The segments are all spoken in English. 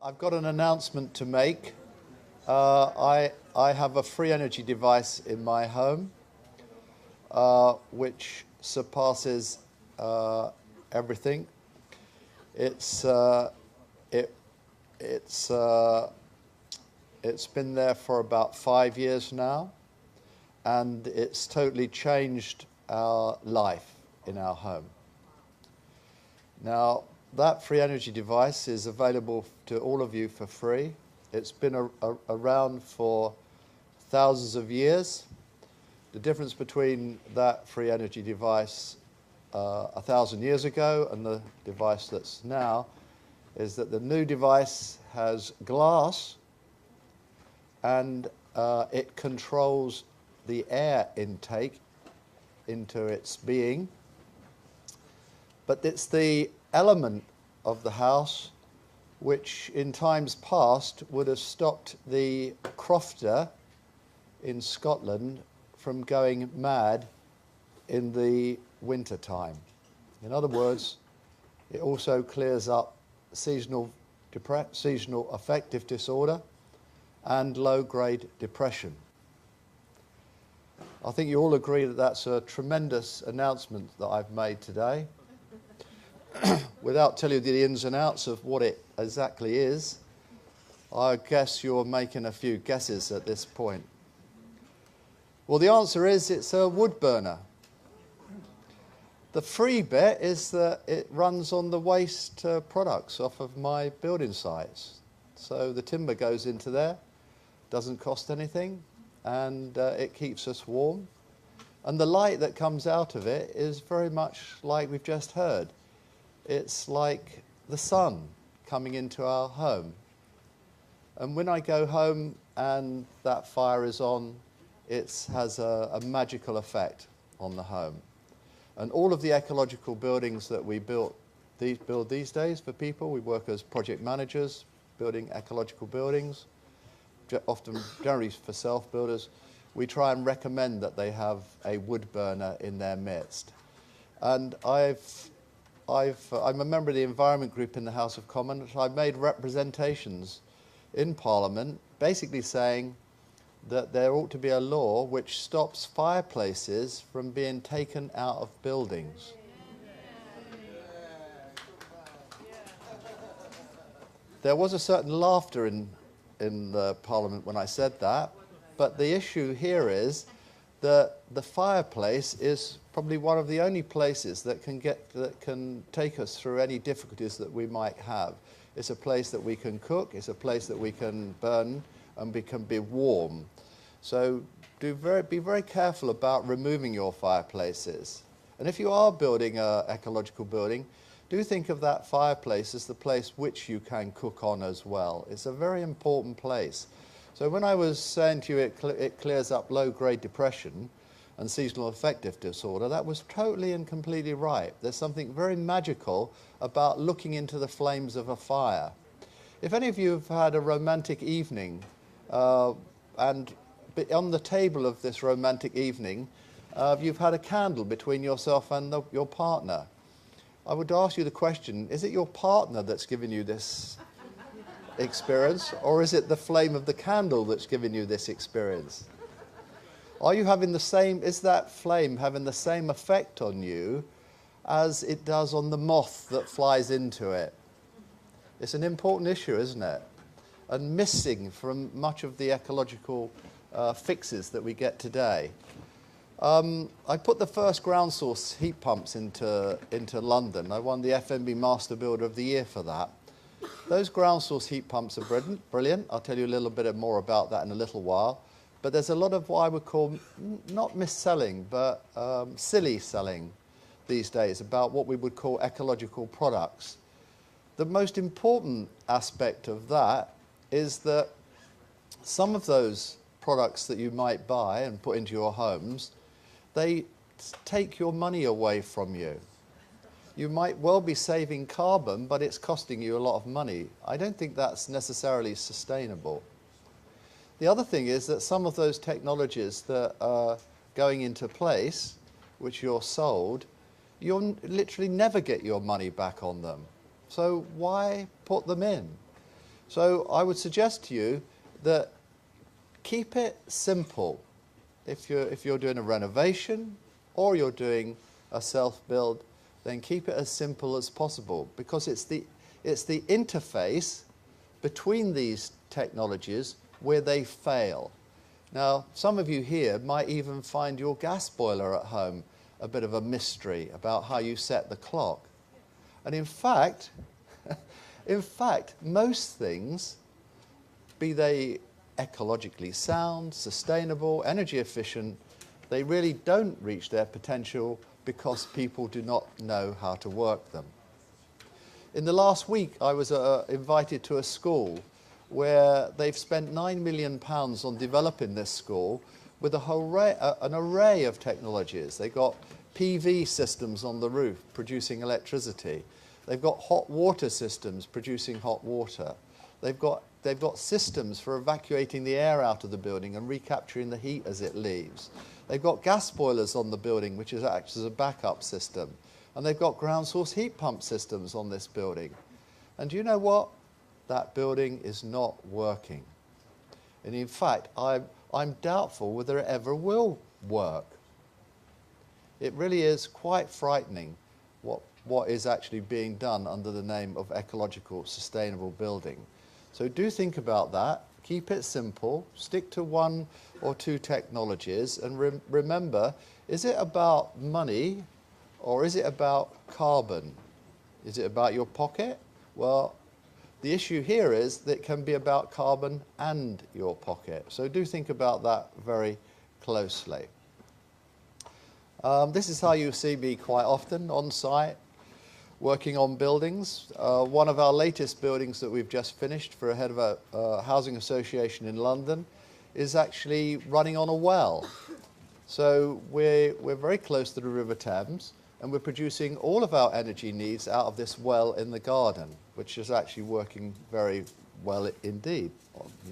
I've got an announcement to make. I have a free energy device in my home which surpasses everything. It's been there for about 5 years now, and it's totally changed our life in our home. Now, that free energy device is available to all of you for free. It's been around for thousands of years. The difference between that free energy device 1,000 years ago and the device that's now is that the new device has glass and it controls the air intake into its being. But it's the element of the house which in times past would have stopped the crofter in Scotland from going mad in the winter time. In other words, it also clears up seasonal affective disorder and low-grade depression. I think you all agree that that's a tremendous announcement that I've made today. Without telling you the ins and outs of what it exactly is, I guess you're making a few guesses at this point. Well, the answer is it's a wood burner. The free bit is that it runs on the waste products off of my building sites. So the timber goes into there, doesn't cost anything, and it keeps us warm. And the light that comes out of it is very much like we've just heard. It's like the sun coming into our home. And when I go home and that fire is on, it has a magical effect on the home. And all of the ecological buildings that we build these days for people, we work as project managers, building ecological buildings, often generally for self-builders. We try and recommend that they have a wood burner in their midst. And I'm a member of the Environment Group in the House of Commons. I've made representations in Parliament basically saying that there ought to be a law which stops fireplaces from being taken out of buildings. There was a certain laughter in the Parliament when I said that, but the issue here is that the fireplace is probably one of the only places that can take us through any difficulties that we might have. It's a place that we can cook, it's a place that we can burn, and we can be warm. So be very careful about removing your fireplaces. And if you are building an ecological building, do think of that fireplace as the place which you can cook on as well. It's a very important place. So when I was saying to you it clears up low-grade depression and seasonal affective disorder, that was totally and completely right. There's something very magical about looking into the flames of a fire. If any of you have had a romantic evening and on the table of this romantic evening, you've had a candle between yourself and your partner, I would ask you the question, is it your partner that's given you this experience, or is it the flame of the candle that's given you this experience? Are you having is that flame having the same effect on you as it does on the moth that flies into it? It's an important issue, isn't it? And missing from much of the ecological fixes that we get today. I put the first ground source heat pumps into London. I won the FMB Master Builder of the Year for that. Those ground source heat pumps are brilliant. I'll tell you a little bit more about that in a little while. But there's a lot of what I would call, not mis-selling, but silly selling these days about what we would call ecological products. The most important aspect of that is that some of those products that you might buy and put into your homes, they take your money away from you. You might well be saving carbon, but it's costing you a lot of money. I don't think that's necessarily sustainable. The other thing is that some of those technologies that are going into place, which you're sold, you'll literally never get your money back on them. So why put them in? So I would suggest to you that keep it simple. If you're doing a renovation or you're doing a self-build, then keep it as simple as possible, because it's the interface between these technologies where they fail. Now, some of you here might even find your gas boiler at home a bit of a mystery about how you set the clock. And in fact, most things, be they ecologically sound, sustainable, energy efficient, they really don't reach their potential because people do not know how to work them. In the last week, I was invited to a school where they've spent £9 million on developing this school with an array of technologies. They've got PV systems on the roof producing electricity. They've got hot water systems producing hot water. They've got systems for evacuating the air out of the building and recapturing the heat as it leaves. They've got gas boilers on the building, which acts as a backup system. And they've got ground source heat pump systems on this building. And do you know what? That building is not working. And in fact, I'm doubtful whether it ever will work. It really is quite frightening what is actually being done under the name of ecological sustainable building. So do think about that. Keep it simple. Stick to one or two technologies. And remember, is it about money or is it about carbon? Is it about your pocket? Well, the issue here is that it can be about carbon and your pocket. So do think about that very closely. This is how you see me quite often on site, working on buildings. One of our latest buildings that we've just finished for a head of a housing association in London is actually running on a well. So we're very close to the River Thames, and we're producing all of our energy needs out of this well in the garden, which is actually working very well indeed.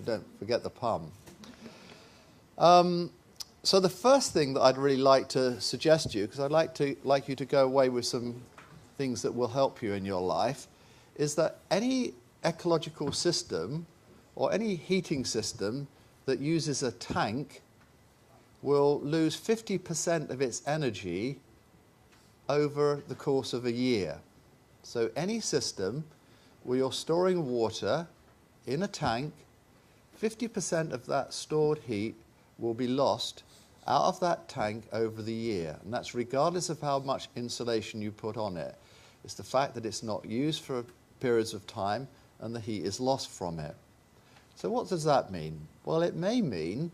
Don't forget the pun. So the first thing that I'd really like to suggest to you, because I'd like you to go away with some things that will help you in your life, is that any ecological system or any heating system that uses a tank will lose 50% of its energy over the course of a year. So any system where you're storing water in a tank, 50% of that stored heat will be lost out of that tank over the year. And that's regardless of how much insulation you put on it. It's the fact that it's not used for periods of time and the heat is lost from it. So what does that mean? Well, it may mean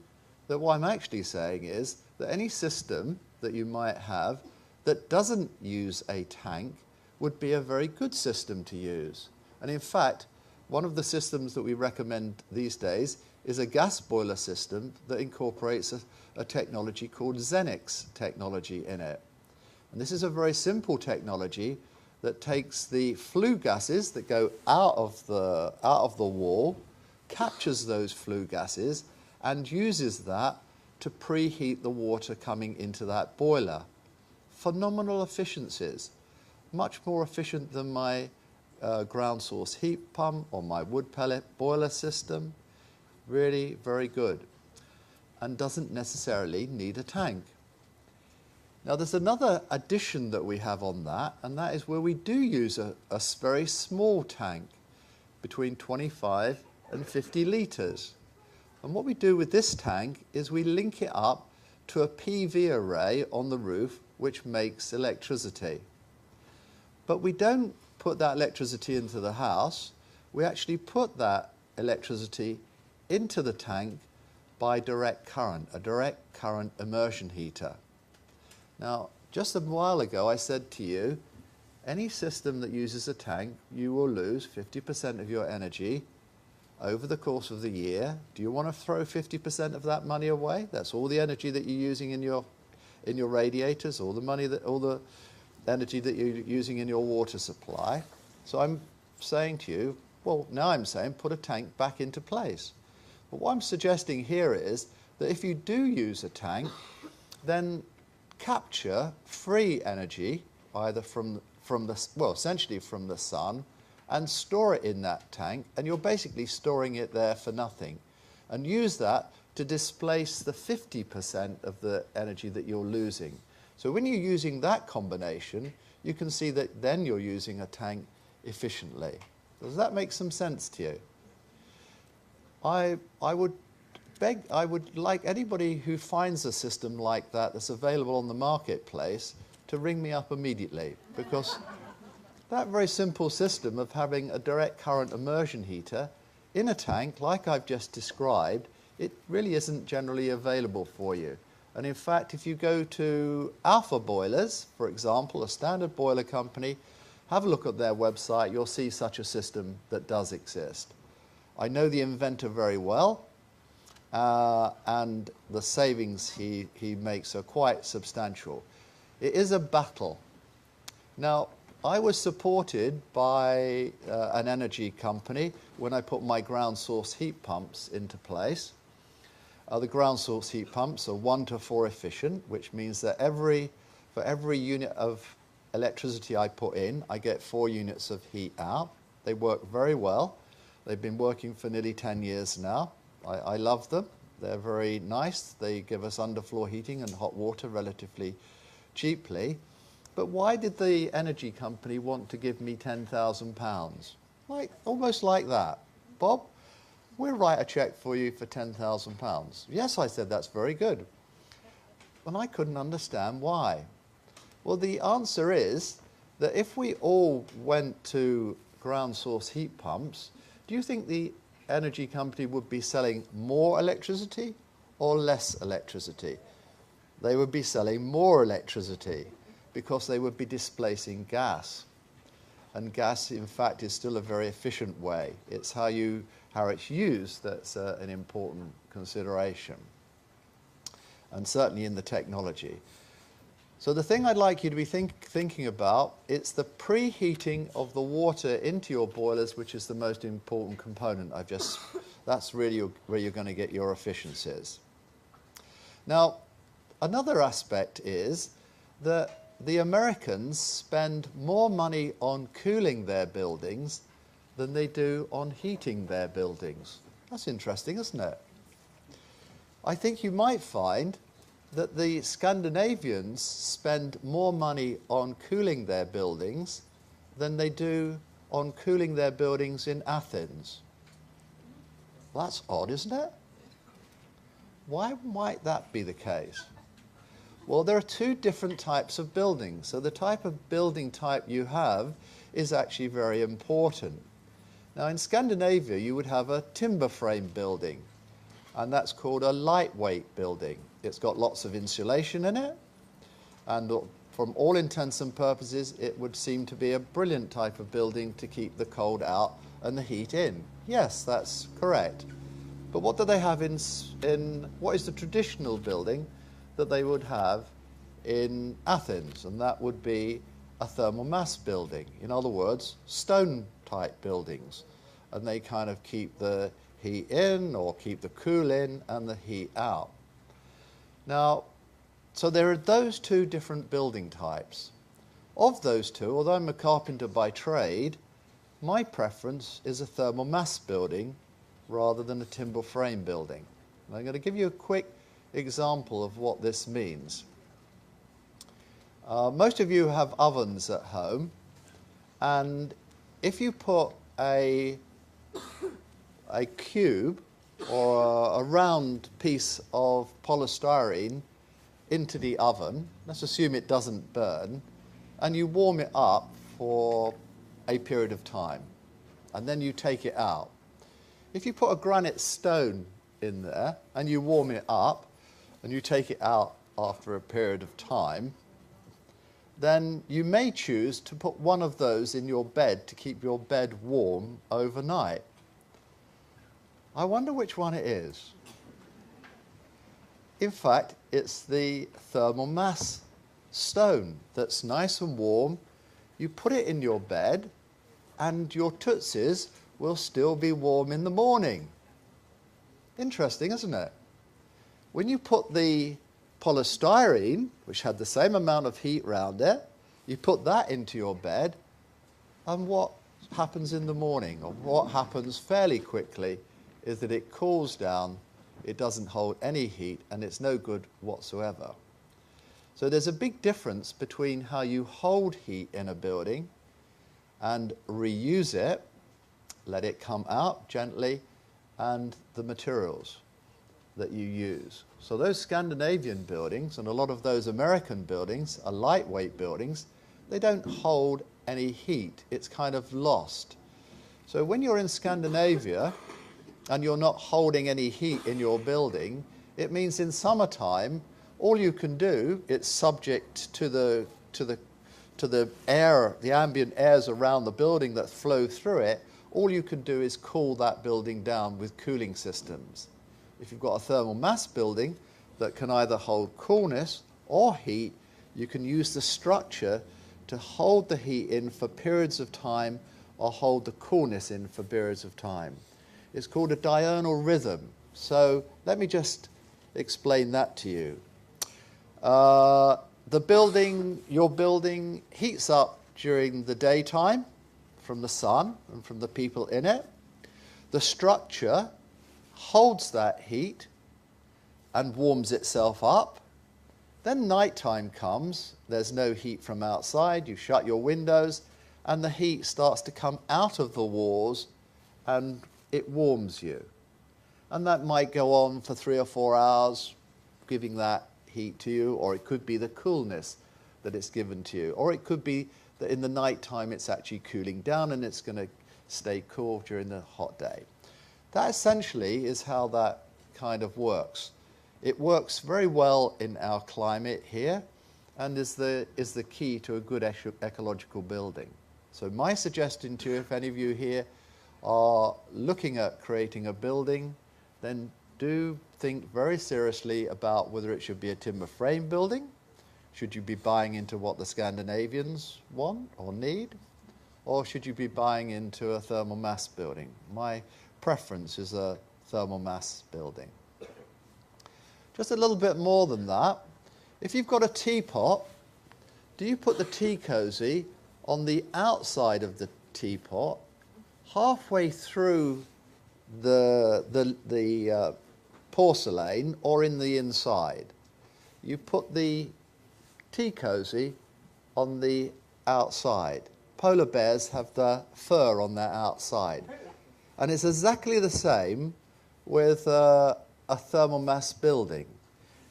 that what I'm actually saying is that any system that you might have that doesn't use a tank would be a very good system to use. And in fact, one of the systems that we recommend these days is a gas boiler system that incorporates a technology called Xenix technology in it. And this is a very simple technology that takes the flue gases that go out of the wall, captures those flue gases, and uses that to preheat the water coming into that boiler. Phenomenal efficiencies, much more efficient than my ground source heat pump or my wood pellet boiler system. Really very good, and doesn't necessarily need a tank. Now there's another addition that we have on that, and that is where we do use a very small tank, between 25 and 50 litres. And what we do with this tank is we link it up to a PV array on the roof which makes electricity. But we don't put that electricity into the house, we actually put that electricity into the tank by direct current, a direct current immersion heater. Now, just a while ago I said to you, any system that uses a tank, you will lose 50% of your energy over the course of the year. Do you want to throw 50% of that money away? That's all the energy that you're using in your radiators, all the energy that you're using in your water supply. So I'm saying to you, well, now I'm saying put a tank back into place. But what I'm suggesting here is that if you do use a tank, then capture free energy either from essentially from the sun and store it in that tank, and you're basically storing it there for nothing. And use that to displace the 50% of the energy that you're losing. So when you're using that combination, you can see that then you're using a tank efficiently. Does that make some sense to you? I would like anybody who finds a system like that that's available on the marketplace to ring me up immediately, because that very simple system of having a direct current immersion heater in a tank, like I've just described, it really isn't generally available for you. And in fact, if you go to Alpha Boilers, for example, a standard boiler company, have a look at their website, you'll see such a system that does exist. I know the inventor very well, and the savings he makes are quite substantial. It is a battle. Now, I was supported by an energy company when I put my ground source heat pumps into place. The ground source heat pumps are 1-to-4 efficient, which means that for every unit of electricity I put in, I get 4 units of heat out. They work very well. They've been working for nearly 10 years now. I love them. They're very nice. They give us underfloor heating and hot water relatively cheaply. But why did the energy company want to give me £10,000? Almost like that. Bob, we'll write a cheque for you for £10,000. Yes, I said, that's very good. And I couldn't understand why. Well, the answer is that if we all went to ground source heat pumps, do you think the energy company would be selling more electricity or less electricity? They would be selling more electricity, because they would be displacing gas. And gas, in fact, is still a very efficient way. It's how it's used that's an important consideration, and certainly in the technology. So the thing I'd like you to be thinking about, it's the preheating of the water into your boilers, which is the most important component. That's really where you're going to get your efficiencies. Now, another aspect is that the Americans spend more money on cooling their buildings than they do on heating their buildings. That's interesting, isn't it? I think you might find that the Scandinavians spend more money on cooling their buildings than they do on cooling their buildings in Athens. Well, that's odd, isn't it? Why might that be the case? Well, there are 2 different types of buildings. So the type of building type you have is actually very important. Now, in Scandinavia, you would have a timber frame building, and that's called a lightweight building. It's got lots of insulation in it, and from all intents and purposes, it would seem to be a brilliant type of building to keep the cold out and the heat in. Yes, that's correct. But what do they have in what is the traditional building that they would have in Athens? And that would be a thermal mass building. In other words, stone type buildings. And they kind of keep the heat in or keep the cool in and the heat out. Now, so there are those 2 different building types. Of those 2, although I'm a carpenter by trade, my preference is a thermal mass building rather than a timber frame building. And I'm going to give you a quick example of what this means. Most of you have ovens at home, and if you put a cube or a round piece of polystyrene into the oven, let's assume it doesn't burn, and you warm it up for a period of time, and then you take it out. If you put a granite stone in there and you warm it up and you take it out after a period of time, then you may choose to put one of those in your bed to keep your bed warm overnight. I wonder which one it is. In fact, it's the thermal mass stone that's nice and warm. You put it in your bed and your tootsies will still be warm in the morning. Interesting, isn't it? When you put the polystyrene, which had the same amount of heat round it, you put that into your bed, and what happens in the morning, or what happens fairly quickly, is that it cools down, it doesn't hold any heat, and it's no good whatsoever. So there's a big difference between how you hold heat in a building and reuse it, let it come out gently, and the materials that you use. So those Scandinavian buildings and a lot of those American buildings are lightweight buildings. They don't hold any heat. It's kind of lost. So when you're in Scandinavia and you're not holding any heat in your building, it means in summertime all you can do, it's subject to the air, the ambient airs around the building that flow through it. All you can do is cool that building down with cooling systems. If you've got a thermal mass building that can either hold coolness or heat, you can use the structure to hold the heat in for periods of time or hold the coolness in for periods of time. It's called a diurnal rhythm. So let me just explain that to you. Your building heats up during the daytime from the sun and from the people in it. The structure holds that heat and warms itself up. Then nighttime comes, there's no heat from outside, you shut your windows, and the heat starts to come out of the walls and it warms you. And that might go on for 3 or 4 hours, giving that heat to you, or it could be the coolness that it's given to you, or it could be that in the nighttime it's actually cooling down and it's going to stay cool during the hot day. That essentially is how that kind of works. It works very well in our climate here and is the key to a good ecological building. So my suggestion to you, if any of you here are looking at creating a building, then do think very seriously about whether it should be a timber frame building. Should you be buying into what the Scandinavians want or need? Or should you be buying into a thermal mass building? My preference is a thermal mass building. Just a little bit more than that. If you've got a teapot, do you put the tea cozy on the outside of the teapot, halfway through the porcelain, or in the inside? You put the tea cozy on the outside. Polar bears have the fur on their outside. And it's exactly the same with a thermal mass building.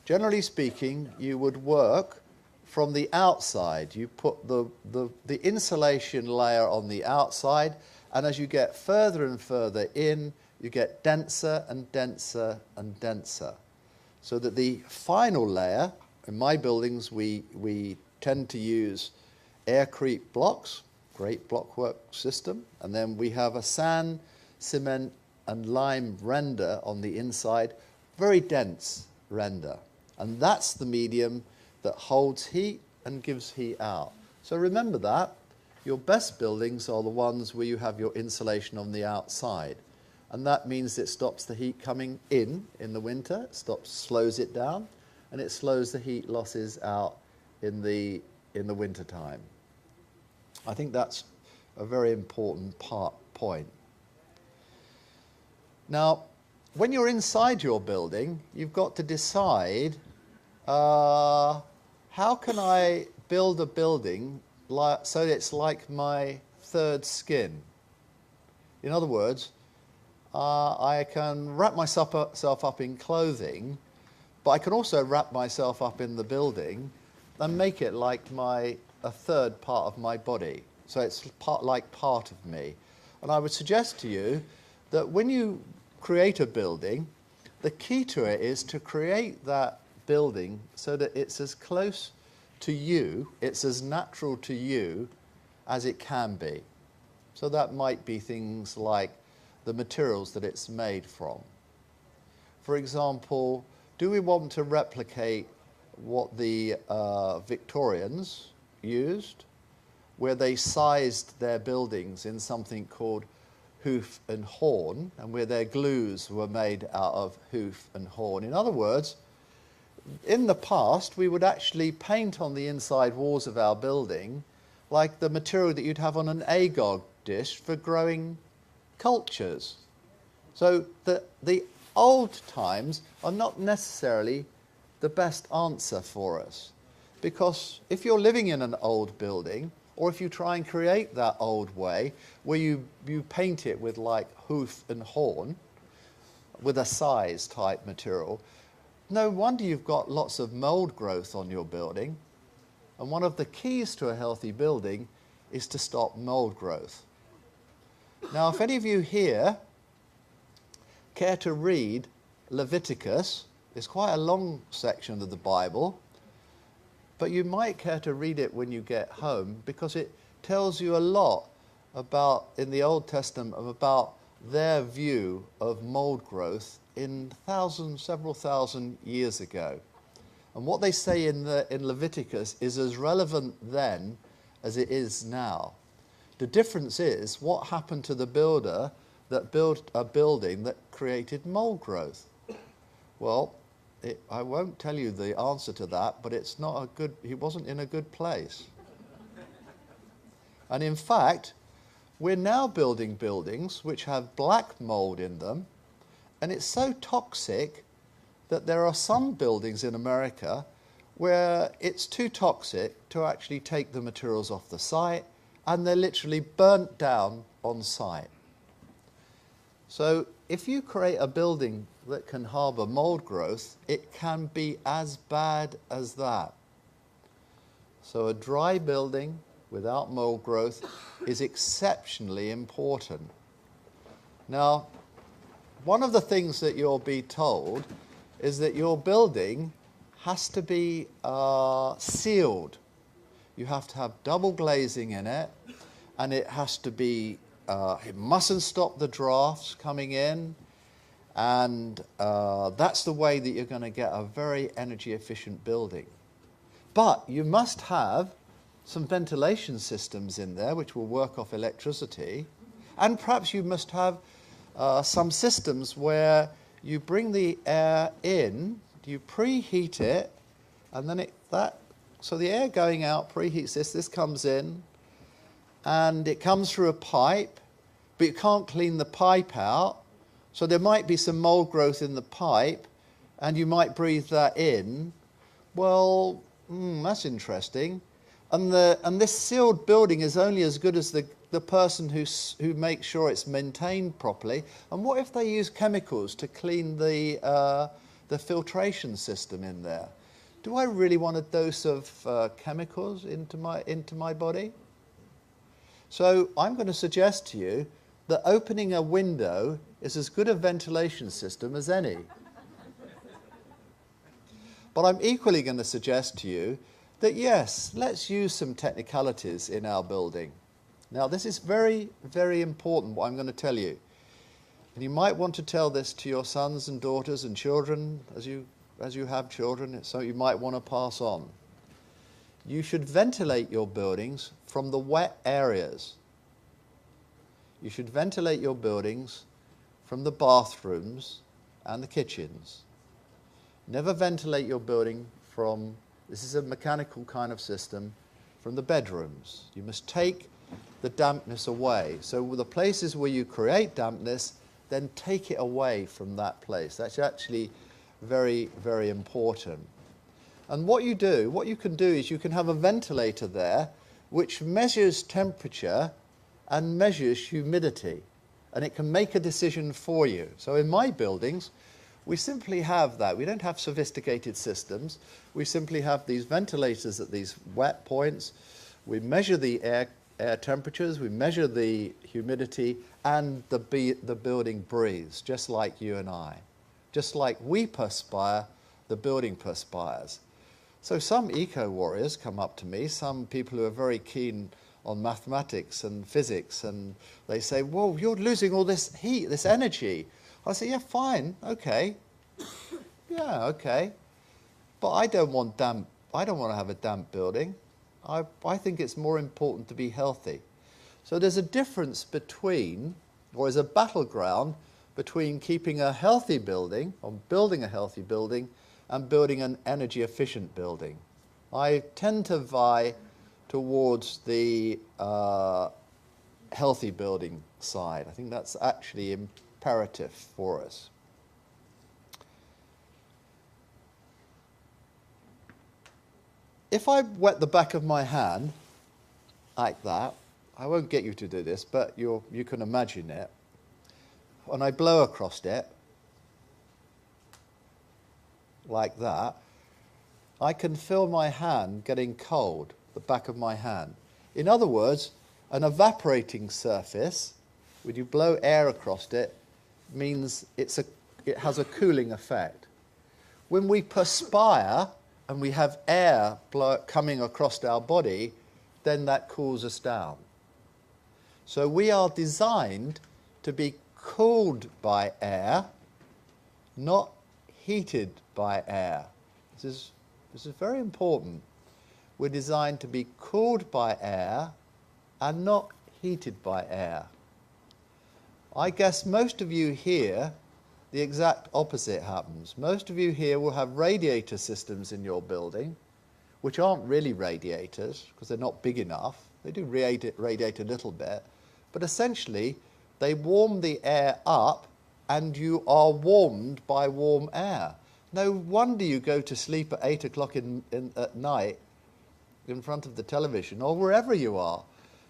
Generally speaking, you would work from the outside. You put the insulation layer on the outside, and as you get further and further in, you get denser and denser and denser. So that the final layer, in my buildings we tend to use aircrete blocks, great blockwork system, and then we have a sand, cement and lime render on the inside, very dense render. And that's the medium that holds heat and gives heat out. So remember that. Your best buildings are the ones where you have your insulation on the outside. And that means it stops the heat coming in the winter, slows it down, and it slows the heat losses out in the winter time. I think that's a very important point. Now, when you're inside your building, you've got to decide, how can I build a building so it's like my third skin? In other words, I can wrap myself up in clothing, but I can also wrap myself up in the building and make it like a third part of my body. So it's like part of me. And I would suggest to you that when you create a building, the key to it is to create that building so that it's as close to you, it's as natural to you as it can be. So that might be things like the materials that it's made from. For example, do we want to replicate what the Victorians used, where they sized their buildings in something called hoof and horn, and where their glues were made out of hoof and horn? In other words, in the past, we would actually paint on the inside walls of our building like the material that you'd have on an agog dish for growing cultures. So the old times are not necessarily the best answer for us. Because if you're living in an old building, or if you try and create that old way, where you paint it with like hoof and horn, with a size type material, no wonder you've got lots of mold growth on your building. And one of the keys to a healthy building is to stop mold growth. Now, if any of you here care to read Leviticus, it's quite a long section of the Bible, but you might care to read it when you get home, because it tells you a lot about, in the Old Testament, about their view of mold growth in several thousand years ago. And what they say in Leviticus is as relevant then as it is now. The difference is what happened to the builder that built a building that created mold growth. Well, I won't tell you the answer to that, but he wasn't in a good place. And in fact, we're now building buildings which have black mold in them, and it's so toxic that there are some buildings in America where it's too toxic to actually take the materials off the site, and they're literally burnt down on site. So if you create a building that can harbour mold growth, it can be as bad as that. So a dry building without mold growth is exceptionally important. Now, one of the things that you'll be told is that your building has to be sealed. You have to have double glazing in it, and it has to be, it mustn't stop the drafts coming in, and that's the way that you're going to get a very energy efficient building. But you must have some ventilation systems in there which will work off electricity, and perhaps you must have some systems where you bring the air in, you preheat it, and then so the air going out preheats this comes in, and it comes through a pipe, but you can't clean the pipe out, so there might be some mold growth in the pipe, and you might breathe that in. Well, that's interesting. And this sealed building is only as good as the person who makes sure it's maintained properly. And what if they use chemicals to clean the filtration system in there? Do I really want a dose of chemicals into my body? So I'm going to suggest to you that opening a window is as good a ventilation system as any. But I'm equally going to suggest to you that yes, let's use some technicalities in our building. Now, this is very, very important, what I'm going to tell you. And you might want to tell this to your sons and daughters and children as you have children. It's something you might want to pass on. You should ventilate your buildings from the wet areas. You should ventilate your buildings from the bathrooms and the kitchens. Never ventilate your building from, this is a mechanical kind of system, from the bedrooms. You must take the dampness away. So the places where you create dampness, then take it away from that place. That's actually very, very important. And what you can do is you can have a ventilator there which measures temperature and measures humidity, and it can make a decision for you. So in my buildings, we simply have that. We don't have sophisticated systems. We simply have these ventilators at these wet points. We measure the air temperatures, we measure the humidity, and the building breathes, just like you and I. Just like we perspire, the building perspires. So some eco-warriors come up to me, some people who are very keen on mathematics and physics, and they say, whoa, you're losing all this heat, this energy. I say, yeah, fine, okay. Yeah, okay. But I don't want to have a damp building. I think it's more important to be healthy. So there's a difference between, or is a battleground between keeping a healthy building, or building a healthy building, and building an energy efficient building. I tend to vie towards the healthy building side. I think that's actually imperative for us. If I wet the back of my hand like that, I won't get you to do this, but you can imagine it, and I blow across it like that, I can feel my hand getting cold, the back of my hand. In other words, an evaporating surface, when you blow air across it, means it has a cooling effect. When we perspire and we have air coming across our body, then that cools us down. So we are designed to be cooled by air, not heated by air. This is very important. We're designed to be cooled by air and not heated by air. I guess most of you here, the exact opposite happens. Most of you here will have radiator systems in your building, which aren't really radiators because they're not big enough. They do radiate a little bit, but essentially they warm the air up and you are warmed by warm air. No wonder you go to sleep at 8 o'clock at night in front of the television or wherever you are,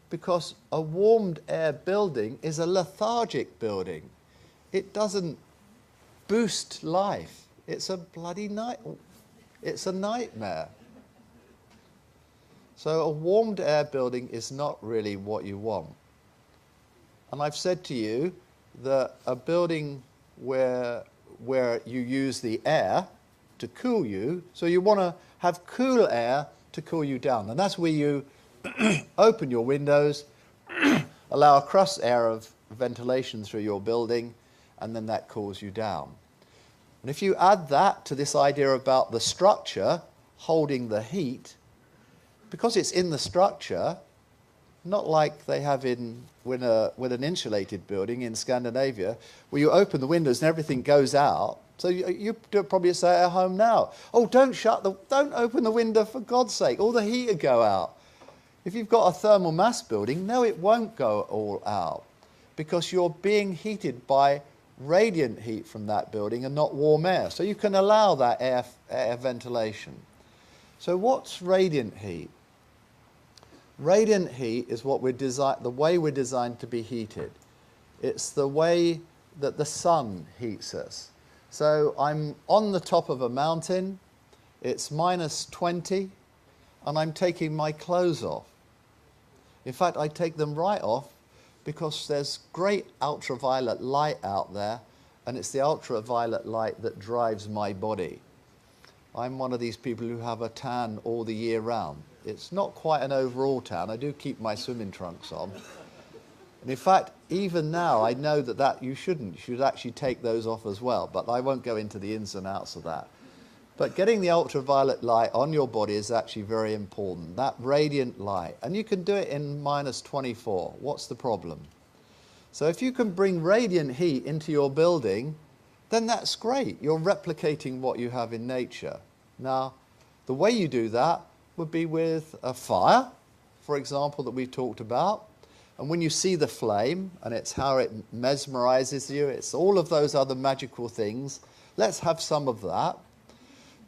because a warmed air building is a lethargic building. It doesn't boost life. It's a bloody it's a nightmare. So a warmed air building is not really what you want. And I've said to you that a building where you use the air to cool you, so you want to have cool air to cool you down. And that's where you open your windows, allow a cross air of ventilation through your building, and then that cools you down. And if you add that to this idea about the structure holding the heat, because it's in the structure, not like they have with an insulated building in Scandinavia, where you open the windows and everything goes out. So you probably say at home now, oh, don't open the window for God's sake, all the heat will go out. If you've got a thermal mass building, no, it won't go all out, because you're being heated by radiant heat from that building and not warm air. So you can allow that air ventilation. So what's radiant heat? Radiant heat is the way we're designed to be heated. It's the way that the sun heats us. So I'm on the top of a mountain, it's -20, and I'm taking my clothes off. In fact, I take them right off because there's great ultraviolet light out there, and it's the ultraviolet light that drives my body. I'm one of these people who have a tan all the year round. It's not quite an overall tan. I do keep my swimming trunks on. And in fact, even now, I know that you shouldn't. You should actually take those off as well, but I won't go into the ins and outs of that. But getting the ultraviolet light on your body is actually very important, that radiant light. And you can do it in -24. What's the problem? So if you can bring radiant heat into your building, then that's great. You're replicating what you have in nature. Now, the way you do that would be with a fire, for example, that we talked about. And when you see the flame, and it's how it mesmerizes you, it's all of those other magical things, let's have some of that.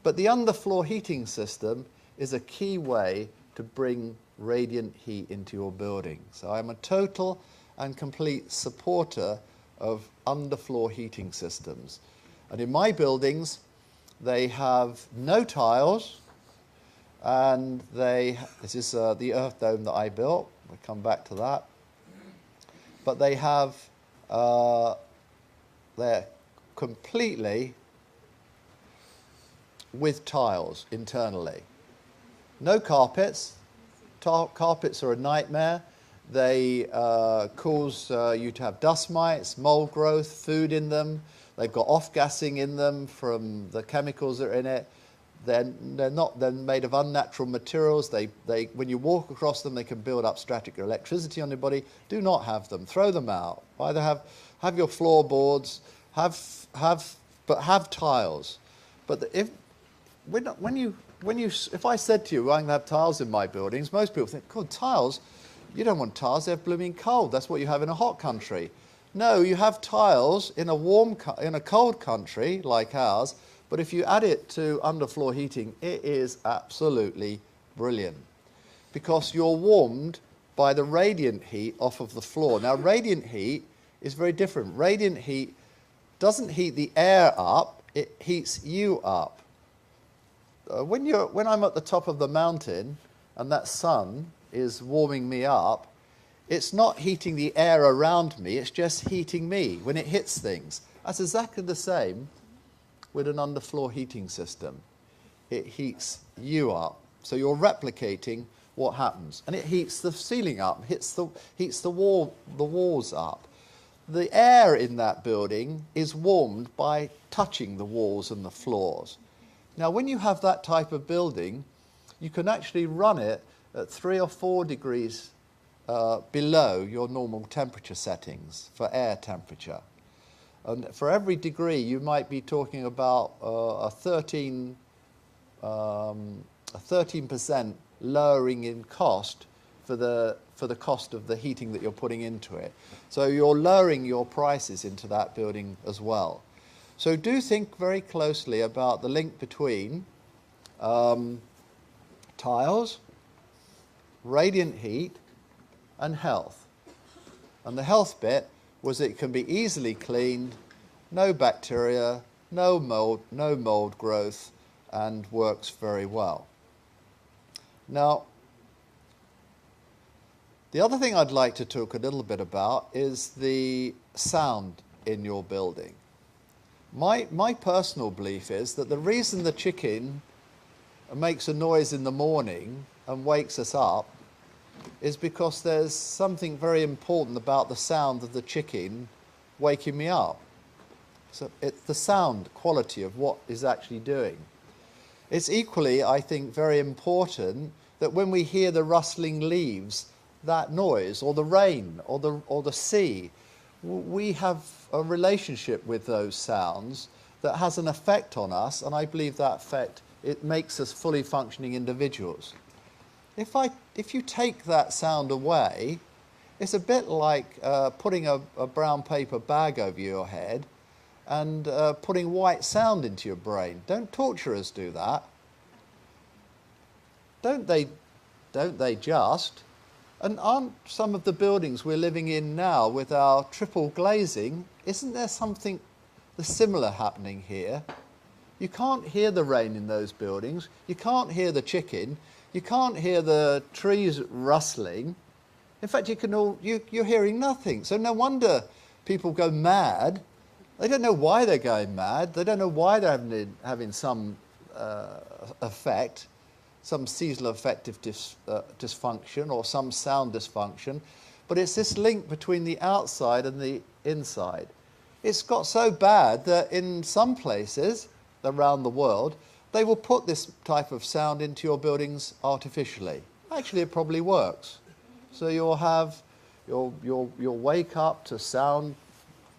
But the underfloor heating system is a key way to bring radiant heat into your building. So I'm a total and complete supporter of underfloor heating systems. And in my buildings, they have no tiles, and this is the Earthdome that I built. We'll come back to that. But they have, they're completely with tiles internally. No carpets. Carpets are a nightmare. They cause you to have dust mites, mold growth, food in them. They've got off-gassing in them from the chemicals that are in it. They're made of unnatural materials. When you walk across them, they can build up static electricity on your body. Do not have them. Throw them out. Either have your floorboards, but have tiles. But if I said to you, I'm going to have tiles in my buildings, most people think, God, tiles? You don't want tiles, they're blooming cold. That's what you have in a hot country. No, you have tiles in a cold country like ours, but if you add it to underfloor heating, it is absolutely brilliant because you're warmed by the radiant heat off of the floor. Now, radiant heat is very different. Radiant heat doesn't heat the air up, it heats you up. When I'm at the top of the mountain and that sun is warming me up, it's not heating the air around me, it's just heating me when it hits things. That's exactly the same with an underfloor heating system. It heats you up. So you're replicating what happens. And it heats the ceiling up, heats the walls up. The air in that building is warmed by touching the walls and the floors. Now, when you have that type of building, you can actually run it at 3 or 4 degrees below your normal temperature settings for air temperature. And for every degree, you might be talking about a 13% lowering in cost for the cost of the heating that you're putting into it. So you're lowering your prices into that building as well. So do think very closely about the link between tiles, radiant heat, and health. And the health bit was it can be easily cleaned, no bacteria, no mold growth, and works very well. Now, the other thing I'd like to talk a little bit about is the sound in your building. My personal belief is that the reason the chicken makes a noise in the morning and wakes us up is because there's something very important about the sound of the chicken waking me up. So it's the sound quality of what is actually doing. It's equally, I think, very important that when we hear the rustling leaves, that noise, or the rain, or the sea, we have a relationship with those sounds that has an effect on us, and I believe that effect, it makes us fully functioning individuals. If you take that sound away, it's a bit like putting a brown paper bag over your head and putting white sound into your brain. Don't torturers do that. Don't they just? And aren't some of the buildings we're living in now with our triple glazing, isn't there something similar happening here? You can't hear the rain in those buildings. You can't hear the chicken. You can't hear the trees rustling. In fact, you're hearing nothing. So no wonder people go mad. They don't know why they're going mad. They don't know why they're having some effect, some seasonal affective dysfunction or some sound dysfunction. But it's this link between the outside and the inside. It's got so bad that in some places around the world, they will put this type of sound into your buildings artificially. Actually, it probably works. So you'll wake up to sound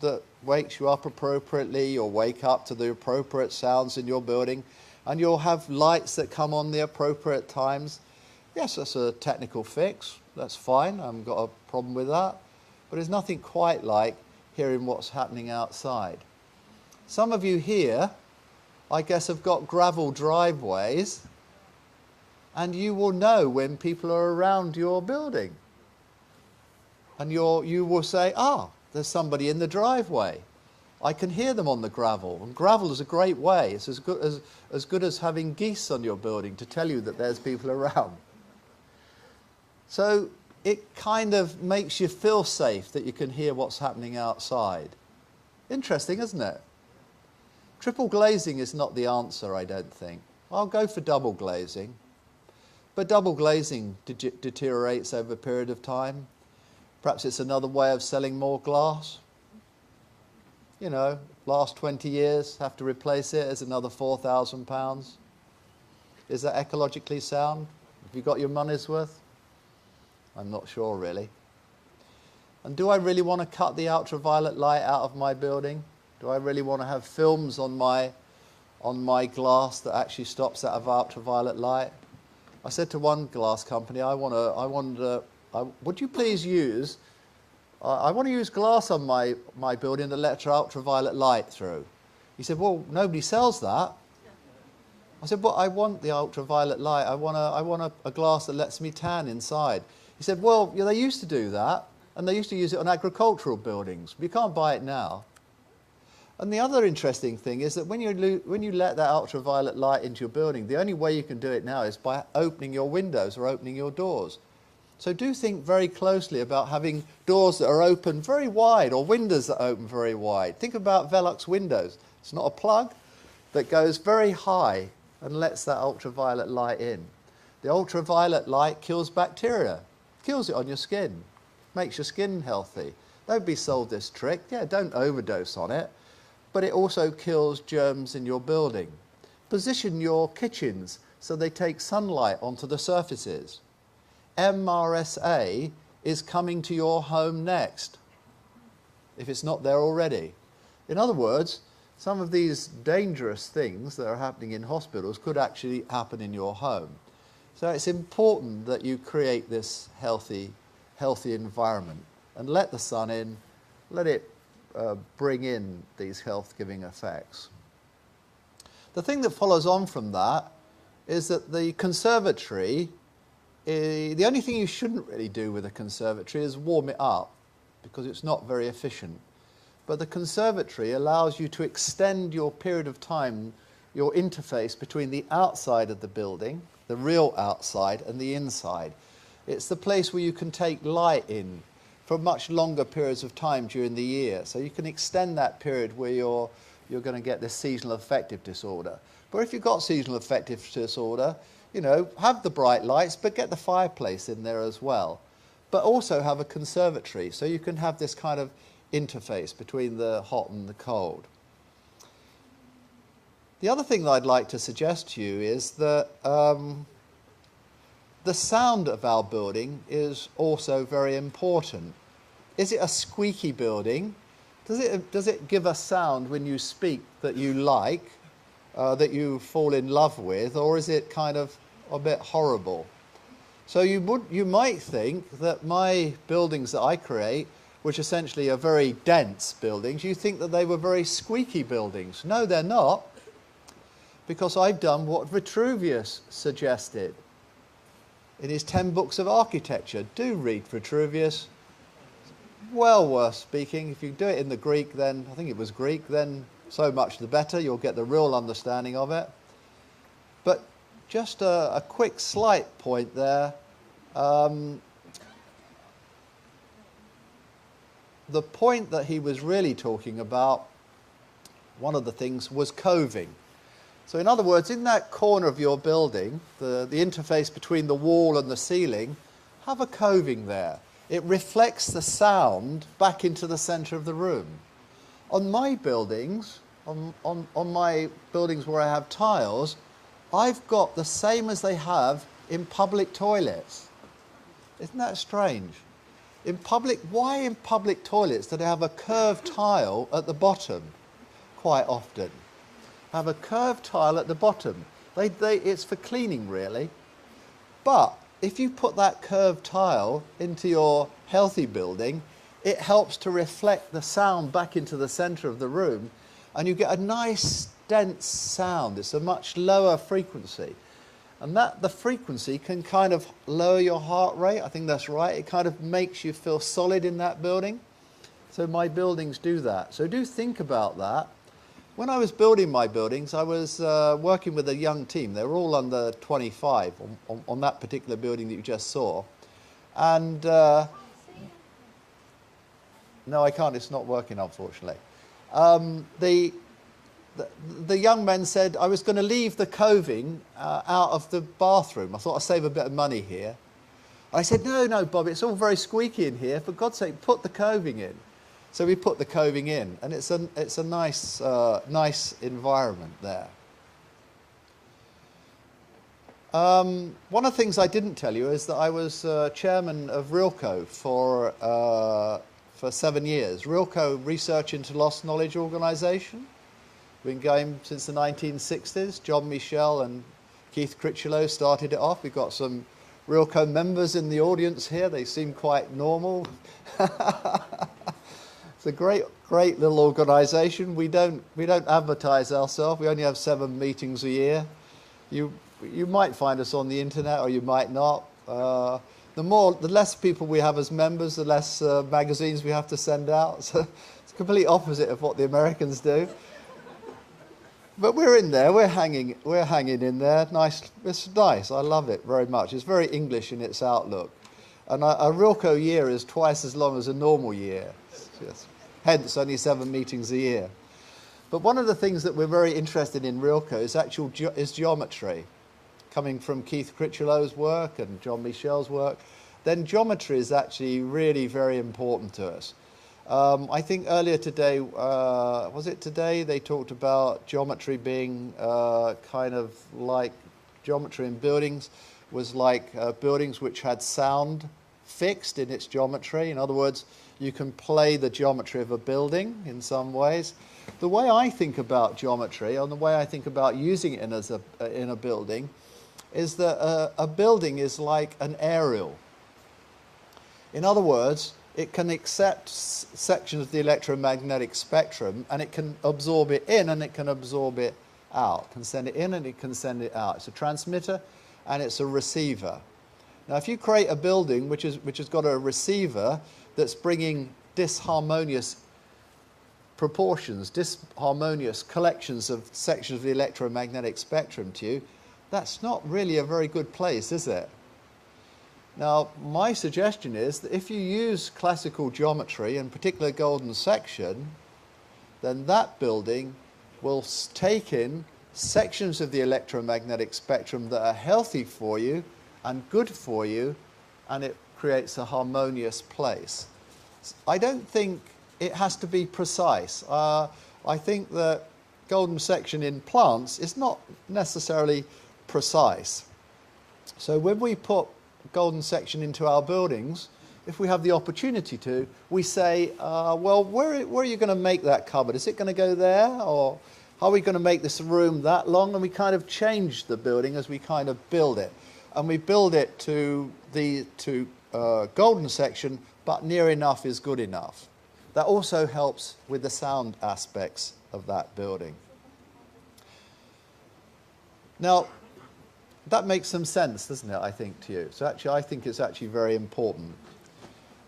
that wakes you up appropriately, you'll wake up to the appropriate sounds in your building, and you'll have lights that come on the appropriate times. Yes, that's a technical fix. That's fine. I haven't got a problem with that. But there's nothing quite like hearing what's happening outside. Some of you here, I guess, have got gravel driveways, and you will know when people are around your building. And you will say, there's somebody in the driveway. I can hear them on the gravel. And gravel is a great way. It's as good as having geese on your building to tell you that there's people around. So it kind of makes you feel safe that you can hear what's happening outside. Interesting, isn't it? Triple glazing is not the answer, I don't think. I'll go for double glazing. But double glazing deteriorates over a period of time. Perhaps it's another way of selling more glass. You know, last 20 years, have to replace it as another £4,000. Is that ecologically sound? Have you got your money's worth? I'm not sure, really. And do I really want to cut the ultraviolet light out of my building? Do I really want to have films on my glass that actually stops that of ultraviolet light? I said to one glass company, I want would you please use, I want to use glass on my building that lets ultraviolet light through. He said, well, nobody sells that. I said, well, I want the ultraviolet light. I want a glass that lets me tan inside. He said, well, yeah, they used to do that, and they used to use it on agricultural buildings. But you can't buy it now. And the other interesting thing is that when you let that ultraviolet light into your building, the only way you can do it now is by opening your windows or opening your doors. So do think very closely about having doors that are open very wide or windows that open very wide. Think about Velux windows. It's not a plug that goes very high and lets that ultraviolet light in. The ultraviolet light kills bacteria, kills it on your skin, makes your skin healthy. Don't be sold this trick. Yeah, don't overdose on it. But it also kills germs in your building. Position your kitchens so they take sunlight onto the surfaces. MRSA is coming to your home next, if it's not there already. In other words, some of these dangerous things that are happening in hospitals could actually happen in your home. So it's important that you create this healthy environment and let the sun in, let it bring in these health-giving effects. The thing that follows on from that is that the conservatory, the only thing you shouldn't really do with a conservatory is warm it up, because it's not very efficient. But the conservatory allows you to extend your period of time, your interface between the outside of the building, the real outside, and the inside. It's the place where you can take light in for much longer periods of time during the year. So you can extend that period where you're going to get this seasonal affective disorder. But if you've got seasonal affective disorder, you know, have the bright lights, but get the fireplace in there as well. But also have a conservatory, so you can have this kind of interface between the hot and the cold. The other thing that I'd like to suggest to you is that the sound of our building is also very important. Is it a squeaky building? Does it give a sound when you speak that you like, that you fall in love with, or is it kind of a bit horrible? So you might think that my buildings that I create, which essentially are very dense buildings, you think that they were very squeaky buildings. No, they're not, because I've done what Vitruvius suggested in his 10 books of architecture. Do read Vitruvius. Well worth speaking. If you do it in the Greek, then, I think it was Greek, then so much the better. You'll get the real understanding of it. But just a quick slight point there. The point that he was really talking about, one of the things, was coving. So in other words, in that corner of your building, the interface between the wall and the ceiling, have a coving there. It reflects the sound back into the centre of the room. On my buildings, on my buildings where I have tiles, I've got the same as they have in public toilets. Isn't that strange? Why in public toilets do they have a curved tile at the bottom quite often? Have a curved tile at the bottom. It's for cleaning, really. But if you put that curved tile into your healthy building, it helps to reflect the sound back into the centre of the room, and you get a nice, dense sound. It's a much lower frequency. And the frequency can kind of lower your heart rate. I think that's right. It kind of makes you feel solid in that building. So my buildings do that. So do think about that. When I was building my buildings, I was working with a young team. They were all under 25 on that particular building that you just saw. And no, I can't. It's not working, unfortunately. The young men said I was going to leave the coving out of the bathroom. I thought I'd save a bit of money here. I said, no, Bob, it's all very squeaky in here. For God's sake, put the coving in. So we put the coving in, and it's a nice environment there. One of the things I didn't tell you is that I was chairman of RILKO for 7 years. RILKO, Research into Lost Knowledge Organisation. We've been going since the 1960s. John Michel and Keith Critchlow started it off. We've got some RILKO members in the audience here. They seem quite normal. It's a great little organisation. We don't advertise ourselves. We only have 7 meetings a year. You might find us on the internet, or you might not. The less people we have as members, the less magazines we have to send out. So it's the complete opposite of what the Americans do. But we're in there. We're hanging in there. Nice. It's nice. I love it very much. It's very English in its outlook. And a RILKO year is twice as long as a normal year. Yes. Hence, only 7 meetings a year. But one of the things that we're very interested in RILKO is geometry. Coming from Keith Critchlow's work and John Michel's work, then geometry is actually really very important to us. I think earlier today, was it today, they talked about geometry being kind of like geometry in buildings was like buildings which had sound fixed in its geometry. In other words, you can play the geometry of a building in some ways. The way I think about geometry, and the way I think about using it in a building, is that a building is like an aerial. In other words, it can accept sections of the electromagnetic spectrum, and it can absorb it in and it can absorb it out. It can send it in and it can send it out. It's a transmitter and it's a receiver. Now, if you create a building which has got a receiver that's bringing disharmonious proportions, disharmonious collections of sections of the electromagnetic spectrum to you, that's not really a very good place, is it? Now, my suggestion is that if you use classical geometry, in particular golden section, then that building will take in sections of the electromagnetic spectrum that are healthy for you and good for you, and it creates a harmonious place. I don't think it has to be precise. I think that golden section in plants is not necessarily precise. So when we put golden section into our buildings, if we have the opportunity to, we say, well, where are you going to make that cupboard? Is it going to go there, or are we going to make this room that long? And we kind of change the building as we kind of build it, and we build it to golden section, but near enough is good enough. That also helps with the sound aspects of that building. Now, that makes some sense, doesn't it, I think, to you? So actually, I think it's actually very important.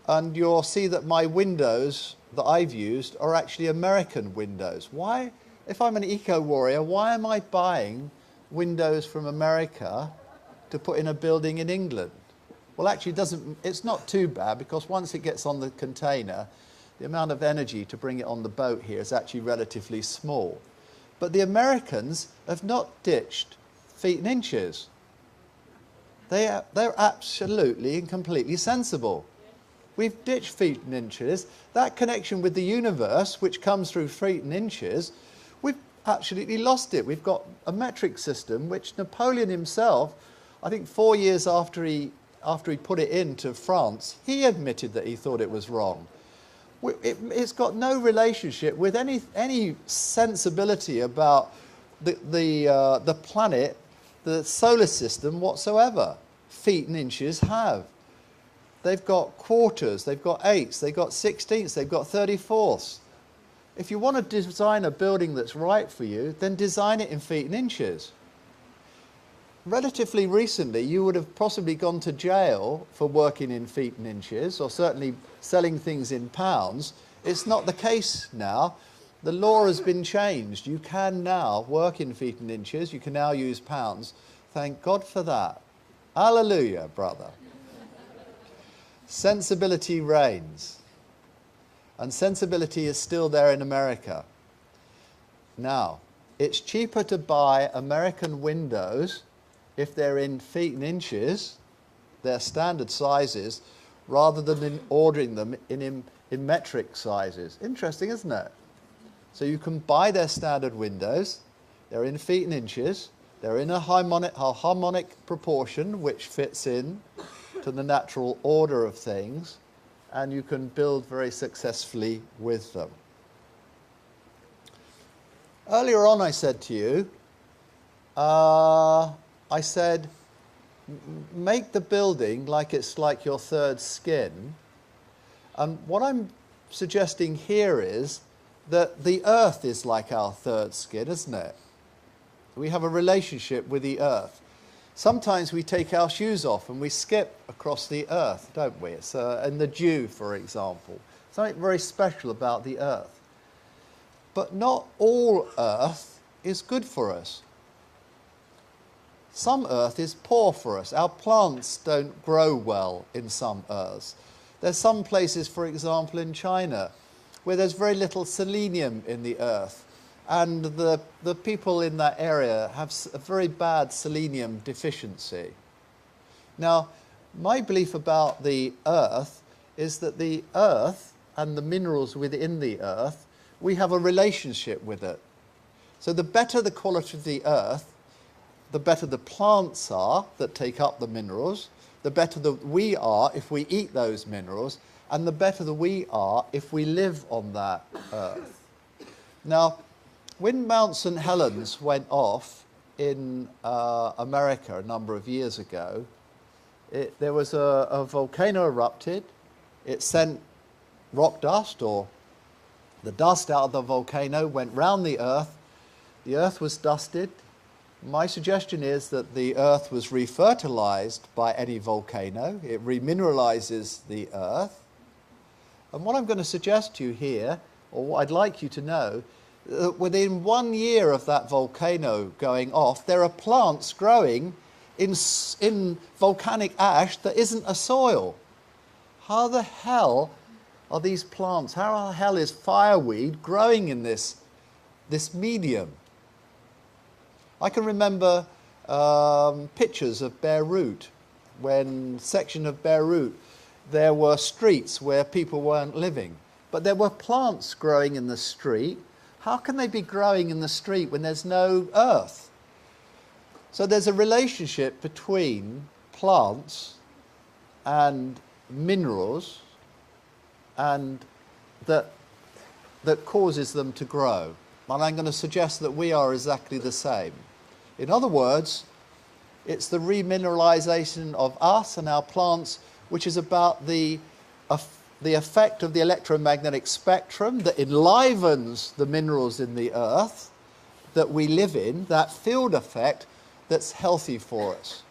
And you'll see that my windows that I've used are actually American windows. Why, if I'm an eco-warrior, why am I buying windows from America to put in a building in England? Well, actually, it's not too bad, because once it gets on the container, the amount of energy to bring it on the boat here is actually relatively small. But the Americans have not ditched feet and inches. They're absolutely and completely sensible. We've ditched feet and inches. That connection with the universe, which comes through feet and inches, we've absolutely lost it. We've got a metric system which Napoleon himself, I think 4 years after he put it into France, he admitted that he thought it was wrong. It's got no relationship with any sensibility about the planet, the solar system whatsoever. Feet and inches have. They've got quarters, they've got eighths, they've got sixteenths, they've got 34ths. If you want to design a building that's right for you, then design it in feet and inches. Relatively recently, you would have possibly gone to jail for working in feet and inches, or certainly selling things in pounds. It's not the case now. The law has been changed. You can now work in feet and inches. You can now use pounds. Thank God for that. Hallelujah, brother. Sensibility reigns. And sensibility is still there in America. Now, it's cheaper to buy American windows if they're in feet and inches, their standard sizes, rather than in ordering them in metric sizes. Interesting, isn't it? So you can buy their standard windows, they're in feet and inches, they're in a harmonic proportion which fits in to the natural order of things, and you can build very successfully with them. Earlier on I said to you, I said, make the building like it's like your third skin. And what I'm suggesting here is that the earth is like our third skin, isn't it? We have a relationship with the earth. Sometimes we take our shoes off and we skip across the earth, don't we? It's in the dew, for example. Something very special about the earth. But not all earth is good for us. Some earth is poor for us. Our plants don't grow well in some earths. There's some places, for example, in China, where there's very little selenium in the earth. And the people in that area have a very bad selenium deficiency. Now, my belief about the earth is that the earth and the minerals within the earth, we have a relationship with it. So the better the quality of the earth, the better the plants are that take up the minerals, the better we are if we eat those minerals, and the better we are if we live on that earth. Now, when Mount St. Helens went off in America a number of years ago, there was a volcano erupted. It sent rock dust, or the dust out of the volcano went round the earth. The earth was dusted. My suggestion is that the earth was refertilized by any volcano. It remineralizes the earth. And what I'm going to suggest to you here, or what I'd like you to know, that within 1 year of that volcano going off, there are plants growing in volcanic ash that isn't a soil. How the hell are these plants, how the hell is fireweed growing in this medium? I can remember pictures of Beirut, when section of Beirut, there were streets where people weren't living, but there were plants growing in the street. How can they be growing in the street when there's no earth? So there's a relationship between plants and minerals, and that causes them to grow. And I'm going to suggest that we are exactly the same. In other words, it's the remineralization of us and our plants, which is about the effect of the electromagnetic spectrum that enlivens the minerals in the earth that we live in, that field effect that's healthy for us.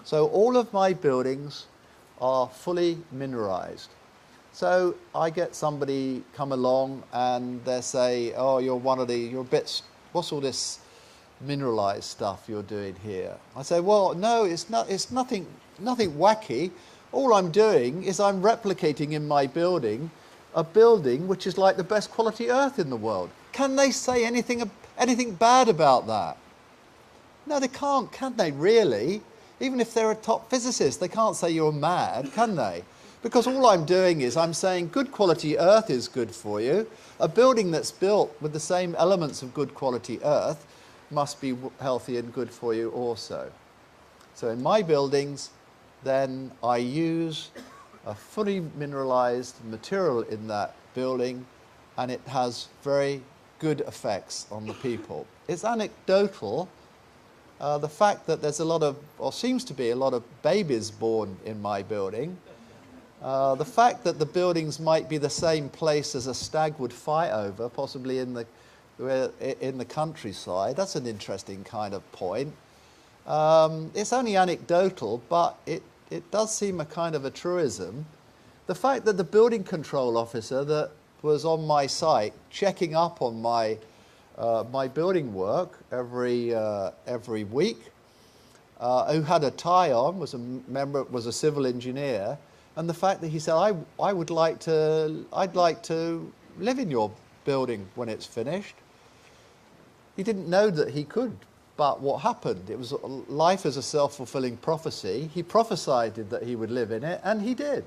So all of my buildings are fully mineralized. So I get somebody come along and they say, oh, you're a bit, what's all this mineralized stuff you're doing here? I say, well, no, it's nothing wacky. All I'm doing is I'm replicating in my building a building which is like the best quality earth in the world. Can they say anything bad about that? No, they can't, can they really? Even if they're a top physicist, they can't say you're mad, can they? Because all I'm doing is I'm saying good quality earth is good for you. A building that's built with the same elements of good quality earth must be healthy and good for you also. So in my buildings, then I use a fully mineralized material in that building, and it has very good effects on the people. It's anecdotal, the fact that there's a lot of, or seems to be a lot of babies born in my building, the fact that the buildings might be the same place as a stag would fight over, possibly in the countryside, that's an interesting kind of point. It's only anecdotal, but it does seem a kind of a truism. The fact that the building control officer that was on my site checking up on my building work every week, who had a tie on, was a civil engineer, and the fact that he said, I'd like to live in your building when it's finished. He didn't know that he could, but what happened? It was life as a self-fulfilling prophecy. He prophesied that he would live in it, and he did.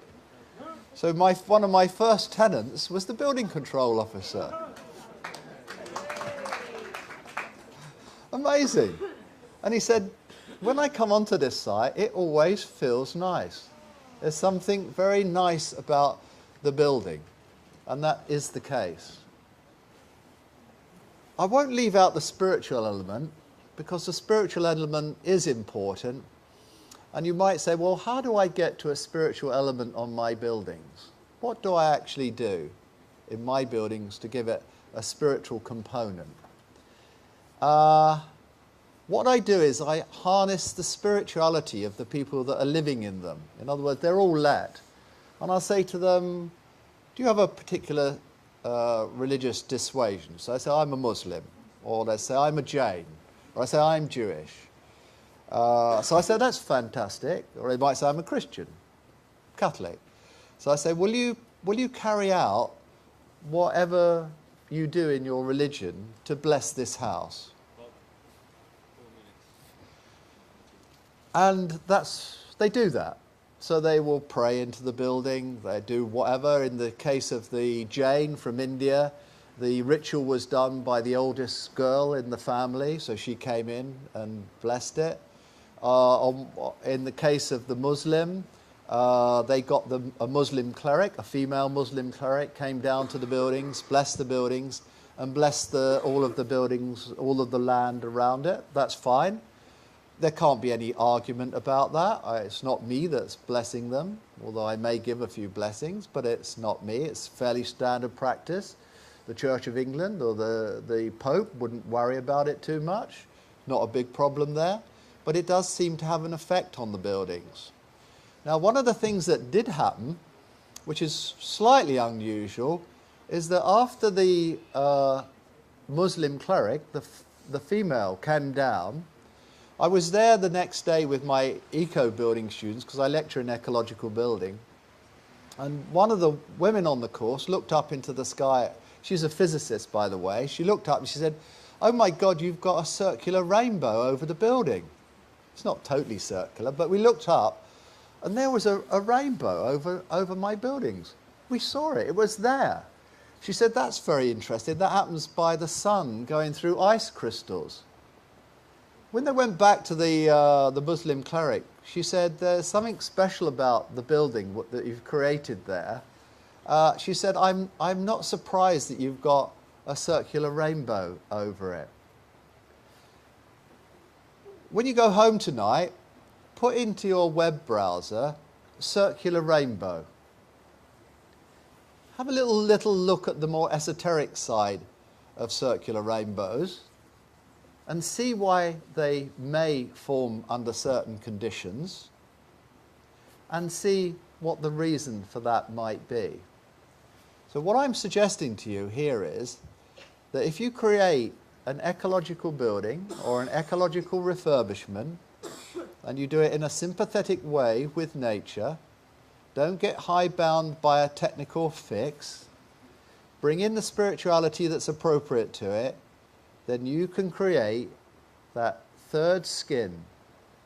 So one of my first tenants was the building control officer. Amazing. And he said, when I come onto this site, it always feels nice. There's something very nice about the building, and that is the case. I won't leave out the spiritual element, because the spiritual element is important. And you might say, well, how do I get to a spiritual element on my buildings? What do I actually do in my buildings to give it a spiritual component? What I do is I harness the spirituality of the people that are living in them. In other words, they're all let. And I'll say to them, do you have a particular religious dissuasion? So I say, I'm a Muslim. Or they say, I'm a Jain. Or I say, I'm Jewish. So I say, that's fantastic. Or they might say, I'm a Christian, Catholic. So I say, will you carry out whatever you do in your religion to bless this house? And they do that. So they will pray into the building, they do whatever. In the case of the Jain from India, the ritual was done by the oldest girl in the family, so she came in and blessed it. In the case of the Muslim, they got a Muslim cleric, a female Muslim cleric, came down to the buildings, blessed the buildings, and blessed all of the buildings, all of the land around it. That's fine. There can't be any argument about that. It's not me that's blessing them, although I may give a few blessings, but it's not me. It's fairly standard practice. The Church of England or the Pope wouldn't worry about it too much. Not a big problem there. But it does seem to have an effect on the buildings. Now, one of the things that did happen, which is slightly unusual, is that after the Muslim cleric, the female, came down, I was there the next day with my eco-building students, because I lecture in ecological building, and one of the women on the course looked up into the sky. She's a physicist, by the way. She looked up and she said, oh my God, you've got a circular rainbow over the building. It's not totally circular, but we looked up and there was a rainbow over my buildings. We saw it. It was there. She said, that's very interesting. That happens by the sun going through ice crystals. When they went back to the Muslim cleric, she said, there's something special about the building that you've created there. She said, I'm not surprised that you've got a circular rainbow over it. When you go home tonight, put into your web browser circular rainbow. Have a little look at the more esoteric side of circular rainbows and see why they may form under certain conditions and see what the reason for that might be. So what I'm suggesting to you here is that if you create an ecological building or an ecological refurbishment and you do it in a sympathetic way with nature, don't get high-bound by a technical fix, bring in the spirituality that's appropriate to it, then you can create that third skin,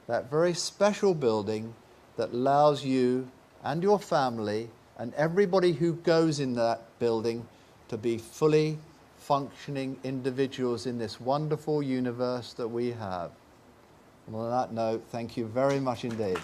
that very special building that allows you and your family and everybody who goes in that building to be fully functioning individuals in this wonderful universe that we have. And on that note, thank you very much indeed.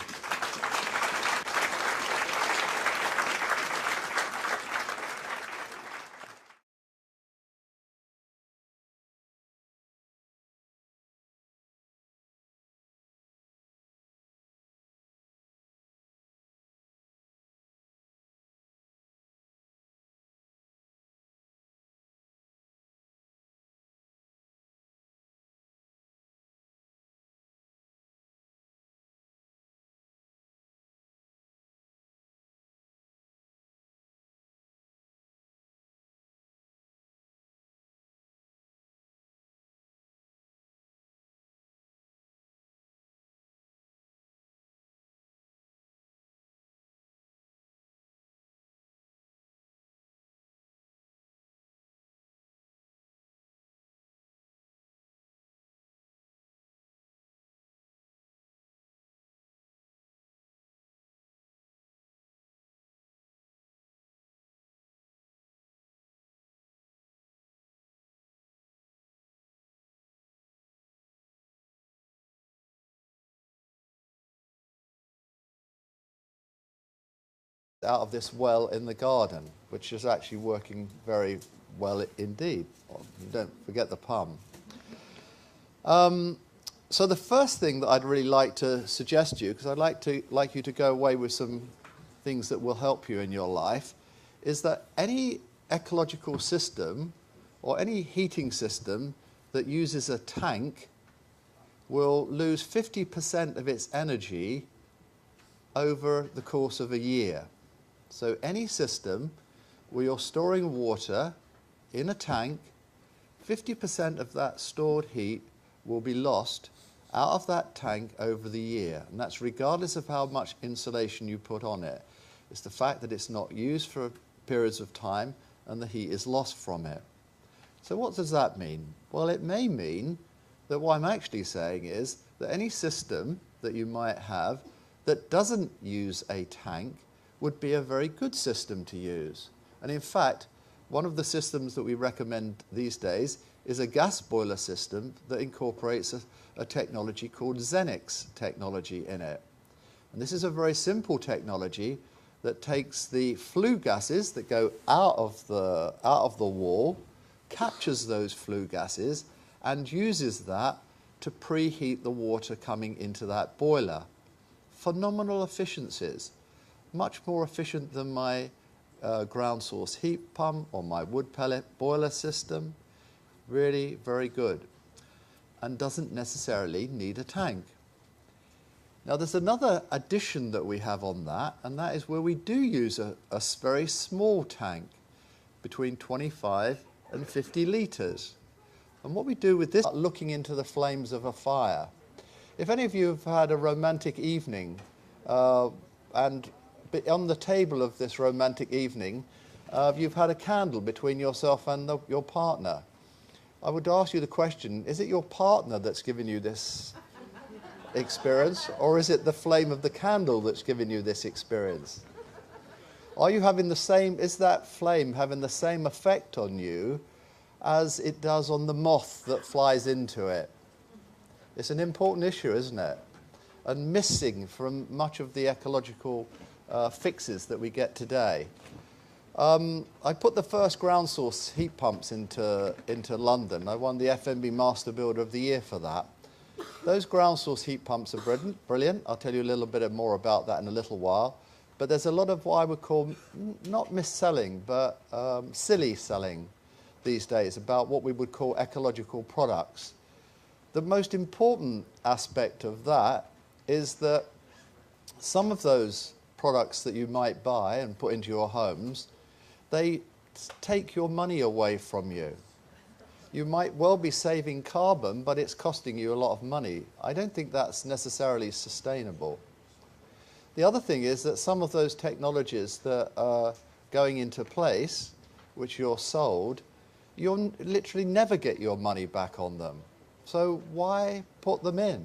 Out of this well in the garden, which is actually working very well indeed. Don't forget the pun. So the first thing that I'd really like to suggest to you, because I'd like you to go away with some things that will help you in your life, is that any ecological system or any heating system that uses a tank will lose 50% of its energy over the course of a year. So any system where you're storing water in a tank, 50% of that stored heat will be lost out of that tank over the year. And that's regardless of how much insulation you put on it. It's the fact that it's not used for periods of time and the heat is lost from it. So what does that mean? Well, it may mean that what I'm actually saying is that any system that you might have that doesn't use a tank would be a very good system to use. And in fact, one of the systems that we recommend these days is a gas boiler system that incorporates a technology called Xenix technology in it. And this is a very simple technology that takes the flue gases that go out of the wall, captures those flue gases, and uses that to preheat the water coming into that boiler. Phenomenal efficiencies, much more efficient than my ground source heat pump or my wood pellet boiler system. Really very good, and doesn't necessarily need a tank. Now there's another addition that we have on that, and that is where we do use a very small tank, between 25 and 50 litres. And what we do with this, looking into the flames of a fire. If any of you have had a romantic evening, and on the table of this romantic evening, you've had a candle between yourself and your partner, I would ask you the question, is it your partner that's given you this experience, or is it the flame of the candle that's given you this experience? Are you having the same, is that flame having the same effect on you as it does on the moth that flies into it? It's an important issue, isn't it? And missing from much of the ecological fixes that we get today. I put the first ground source heat pumps into London. I won the FMB Master Builder of the Year for that. Those ground source heat pumps are brilliant. I'll tell you a little bit more about that in a little while. But there's a lot of what I would call, not mis-selling, but silly selling these days about what we would call ecological products. The most important aspect of that is that some of those products that you might buy and put into your homes, they take your money away from you. You might well be saving carbon, but it's costing you a lot of money. I don't think that's necessarily sustainable. The other thing is that some of those technologies that are going into place, which you're sold, you'll literally never get your money back on them. So why put them in?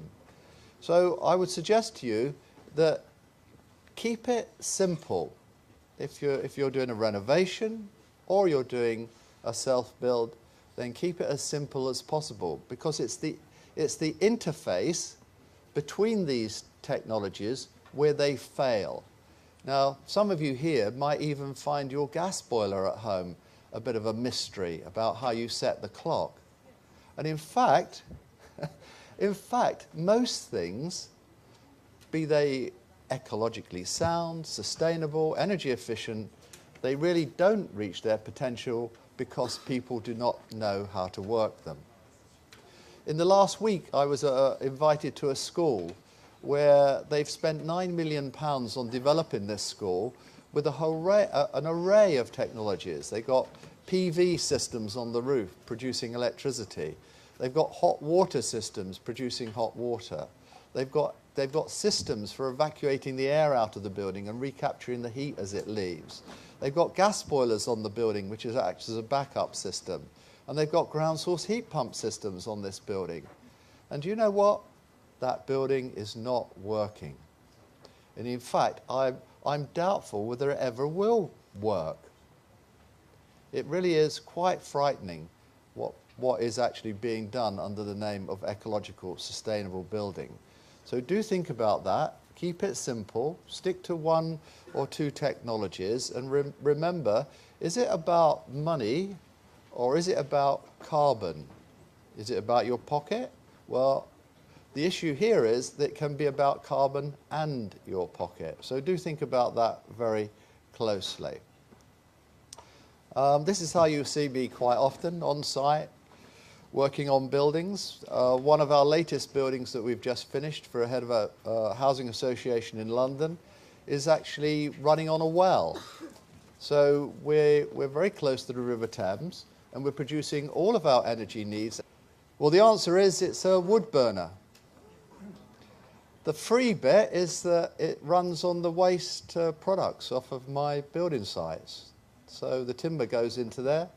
So I would suggest to you that keep it simple. If you're doing a renovation or you're doing a self-build, then keep it as simple as possible, because it's the interface between these technologies where they fail. Now, some of you here might even find your gas boiler at home a bit of a mystery about how you set the clock. And in fact, most things, be they ecologically sound, sustainable, energy efficient, they really don't reach their potential because people do not know how to work them. In the last week, I was invited to a school where they've spent £9 million on developing this school with an array of technologies. They've got PV systems on the roof producing electricity. They've got hot water systems producing hot water. They've got systems for evacuating the air out of the building and recapturing the heat as it leaves. They've got gas boilers on the building, which acts as a backup system. And they've got ground source heat pump systems on this building. And do you know what? That building is not working. And in fact, I'm doubtful whether it ever will work. It really is quite frightening what is actually being done under the name of ecological sustainable building. So do think about that. Keep it simple. Stick to one or two technologies. And remember, is it about money or is it about carbon? Is it about your pocket? Well, The issue here is that it can be about carbon and your pocket. So do think about that very closely. This is how you see me quite often on site, working on buildings. One of our latest buildings that we've just finished for a head of a housing association in London is actually running on a well. So we're very close to the River Thames, and we're producing all of our energy needs. Well, the answer is it's a wood burner. The free bit is that it runs on the waste products off of my building sites. So the timber goes into there,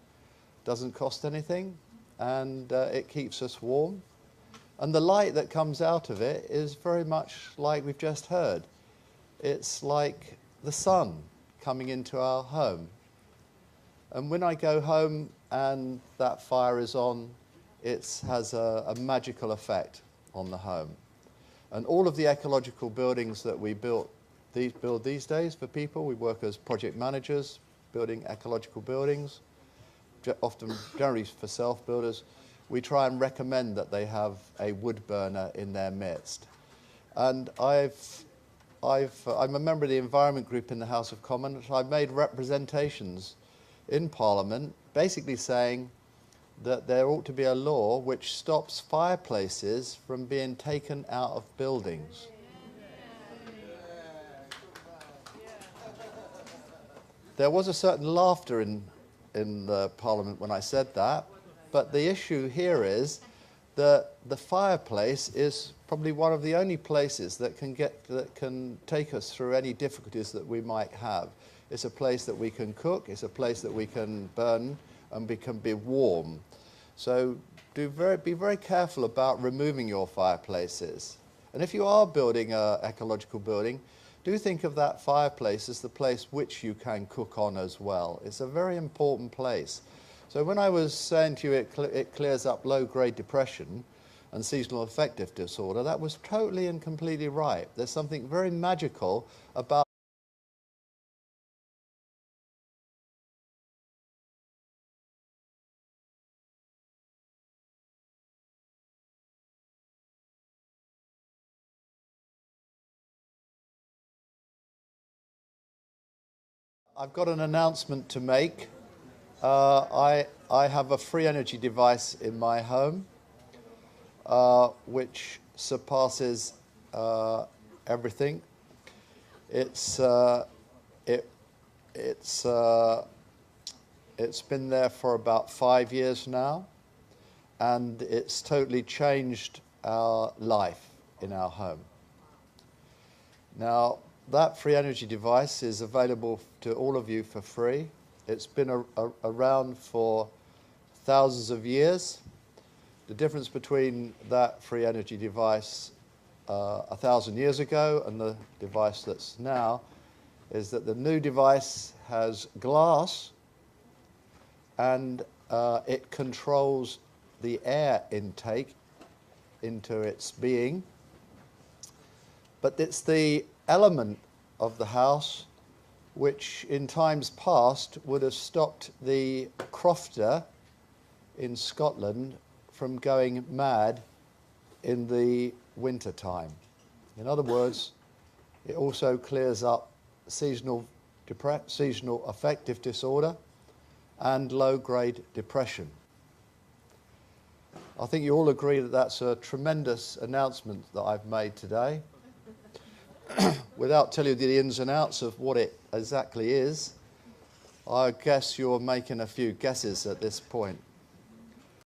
doesn't cost anything, and it keeps us warm. And the light that comes out of it is very much like we've just heard. It's like the sun coming into our home. And when I go home and that fire is on, it has a magical effect on the home. And all of the ecological buildings that we build these days for people, we work as project managers, building ecological buildings, often generally for self-builders. We try and recommend that they have a wood burner in their midst. And I'm a member of the Environment Group in the House of Commons. I've made representations in Parliament basically saying that there ought to be a law which stops fireplaces from being taken out of buildings. There was a certain laughter in the Parliament when I said that, but the issue here is that the fireplace is probably one of the only places that can take us through any difficulties that we might have. It's a place that we can cook, it's a place that we can burn, and we can be warm. So be very careful about removing your fireplaces. And if you are building an ecological building, do think of that fireplace as the place which you can cook on as well. It's a very important place. So when I was saying to you it clears up low-grade depression and seasonal affective disorder, that was totally and completely right. There's something very magical about I've got an announcement to make. I have a free energy device in my home, which surpasses everything. It's been there for about 5 years now, and it's totally changed our life in our home. Now, that free energy device is available to all of you for free. It's been around for thousands of years. The difference between that free energy device 1,000 years ago and the device that's now is that the new device has glass and it controls the air intake into its being. But it's the element of the house which in times past would have stopped the crofter in Scotland from going mad in the winter time. In other words, it also clears up seasonal affective disorder and low-grade depression. I think you all agree that that's a tremendous announcement that I've made today. Without telling you the ins and outs of what it exactly is, I guess you're making a few guesses at this point.